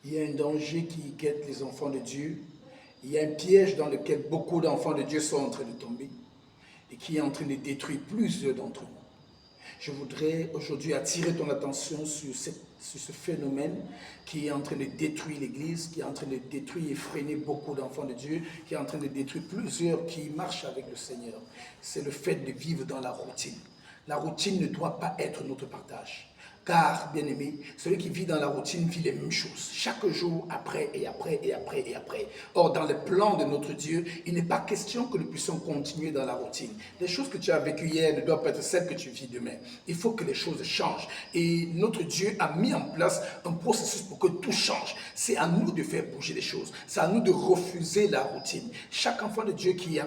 Il y a un danger qui guette les enfants de Dieu. Il y a un piège dans lequel beaucoup d'enfants de Dieu sont en train de tomber et qui est en train de détruire plusieurs d'entre nous. Je voudrais aujourd'hui attirer ton attention sur ce phénomène qui est en train de détruire l'Église, qui est en train de détruire et freiner beaucoup d'enfants de Dieu, qui est en train de détruire plusieurs qui marchent avec le Seigneur. C'est le fait de vivre dans la routine. La routine ne doit pas être notre partage. Car, bien aimé, celui qui vit dans la routine vit les mêmes choses, chaque jour, après et après et après et après. Or, dans le plan de notre Dieu, il n'est pas question que nous puissions continuer dans la routine. Les choses que tu as vécues hier ne doivent pas être celles que tu vis demain. Il faut que les choses changent. Et notre Dieu a mis en place un processus pour que tout change. C'est à nous de faire bouger les choses. C'est à nous de refuser la routine. Chaque enfant de Dieu qui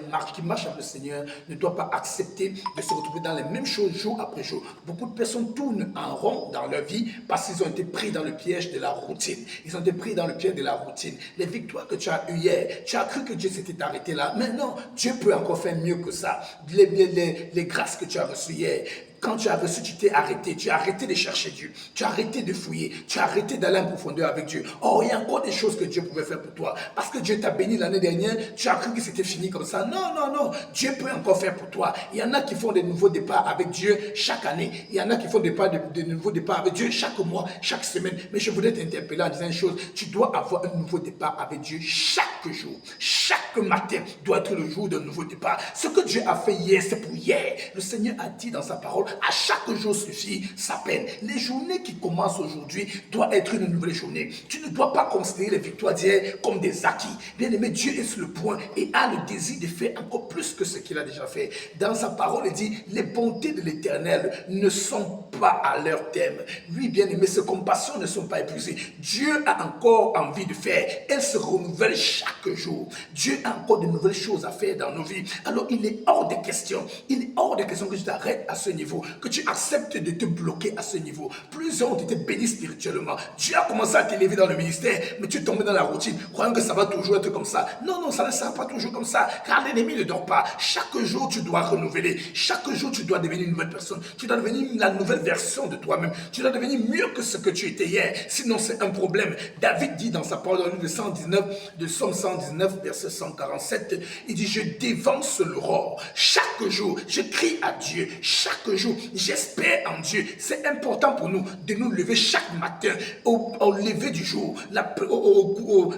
marche avec le Seigneur ne doit pas accepter de se retrouver dans les mêmes choses jour après jour. Beaucoup de personnes tournent en rond dans leur vie parce qu'ils ont été pris dans le piège de la routine. Ils ont été pris dans le piège de la routine. Les victoires que tu as eues hier, tu as cru que Dieu s'était arrêté là. Mais non, Dieu peut encore faire mieux que ça. Les grâces que tu as reçues hier, quand tu as reçu, tu t'es arrêté. Tu as arrêté de chercher Dieu. Tu as arrêté de fouiller. Tu as arrêté d'aller en profondeur avec Dieu. Oh, il y a encore des choses que Dieu pouvait faire pour toi. Parce que Dieu t'a béni l'année dernière, tu as cru que c'était fini comme ça. Non, non, non. Dieu peut encore faire pour toi. Il y en a qui font des nouveaux départs avec Dieu chaque année. Il y en a qui font des nouveaux départs avec Dieu chaque mois, chaque semaine. Mais je voulais t'interpeller en disant une chose. Tu dois avoir un nouveau départ avec Dieu chaque jour. Chaque matin doit être le jour d'un nouveau départ. Ce que Dieu a fait hier, c'est pour hier. Le Seigneur a dit dans sa parole, à chaque jour suffit sa peine. Les journées qui commencent aujourd'hui doivent être une nouvelle journée. Tu ne dois pas considérer les victoires d'hier comme des acquis. Bien aimé, Dieu est sur le point et a le désir de faire encore plus que ce qu'il a déjà fait. Dans sa parole, il dit, les bontés de l'Éternel ne sont pas à leur terme. Oui, bien aimé, ses compassions ne sont pas épuisées. Dieu a encore envie de faire. Elle se renouvelle chaque jour. Dieu a encore de nouvelles choses à faire dans nos vies. Alors, il est hors de question. Il est hors de question que tu t'arrêtes à ce niveau, que tu acceptes de te bloquer à ce niveau. Plusieurs ont été bénis spirituellement. Dieu a commencé à t'élever dans le ministère, mais tu es tombé dans la routine, croyant que ça va toujours être comme ça. Non, non, ça ne sera pas toujours comme ça, car l'ennemi ne dort pas. Chaque jour, tu dois renouveler. Chaque jour, tu dois devenir une nouvelle personne. Tu dois devenir la nouvelle version de toi-même. Tu dois devenir mieux que ce que tu étais hier. Sinon, c'est un problème. David dit dans sa parole, dans le livre de Psaume 119, verset 147, il dit, je dévance l'aurore. Chaque jour, je crie à Dieu. Chaque jour, j'espère en Dieu. C'est important pour nous de nous lever chaque matin au lever du jour,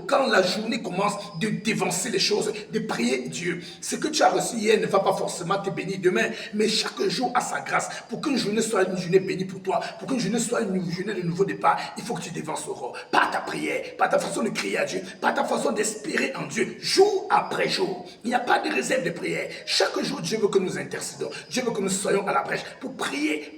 quand la journée commence, de dévancer les choses, de prier Dieu. Ce que tu as reçu hier ne va pas forcément te bénir demain, mais chaque jour a sa grâce. Pour qu'une journée soit une journée bénie pour toi, pour qu'une journée soit une journée de nouveau départ, il faut que tu dévances l'aurore. Par ta prière, par ta façon de crier à Dieu, par ta façon d'espérer en Dieu, jour après jour. Il n'y a pas de réserve de prière. Chaque jour, Dieu veut que nous intercédons. Dieu veut que nous soyons à la brèche pour prier,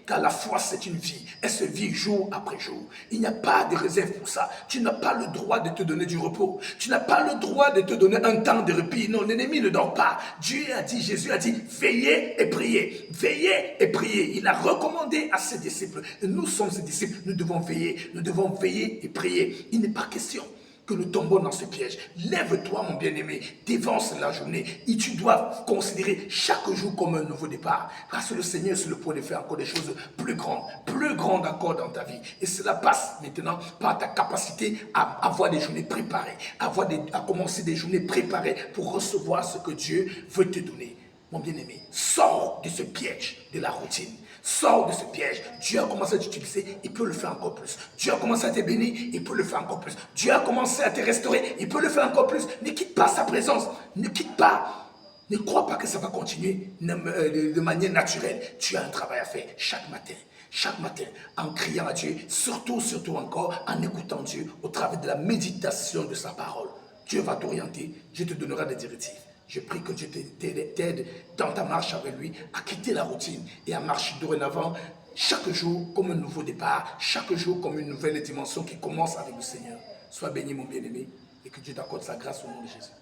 car la foi c'est une vie, elle se vit jour après jour. Il n'y a pas de réserve pour ça. Tu n'as pas le droit de te donner du repos, tu n'as pas le droit de te donner un temps de répit. Non, l'ennemi ne dort pas. Dieu a dit, Jésus a dit, veillez et priez, veillez et priez. Il a recommandé à ses disciples, et nous sommes ses disciples, nous devons veiller et prier. Il n'est pas question que nous tombons dans ce piège. Lève-toi, mon bien-aimé, dévance la journée et tu dois considérer chaque jour comme un nouveau départ. Parce que le Seigneur est sur le point de faire encore des choses plus grandes encore dans ta vie. Et cela passe maintenant par ta capacité à avoir des journées préparées, à commencer des journées préparées pour recevoir ce que Dieu veut te donner. Mon bien-aimé, sors de ce piège de la routine. Sors de ce piège. Dieu a commencé à t'utiliser, il peut le faire encore plus. Dieu a commencé à te bénir, il peut le faire encore plus. Dieu a commencé à te restaurer, il peut le faire encore plus. Ne quitte pas sa présence. Ne quitte pas. Ne crois pas que ça va continuer de manière naturelle. Tu as un travail à faire chaque matin, en criant à Dieu, surtout encore en écoutant Dieu au travers de la méditation de sa parole. Dieu va t'orienter, Dieu te donnera des directives. Je prie que Dieu t'aide dans ta marche avec lui à quitter la routine et à marcher dorénavant chaque jour comme un nouveau départ, chaque jour comme une nouvelle dimension qui commence avec le Seigneur. Sois béni mon bien-aimé et que Dieu t'accorde sa grâce au nom de Jésus.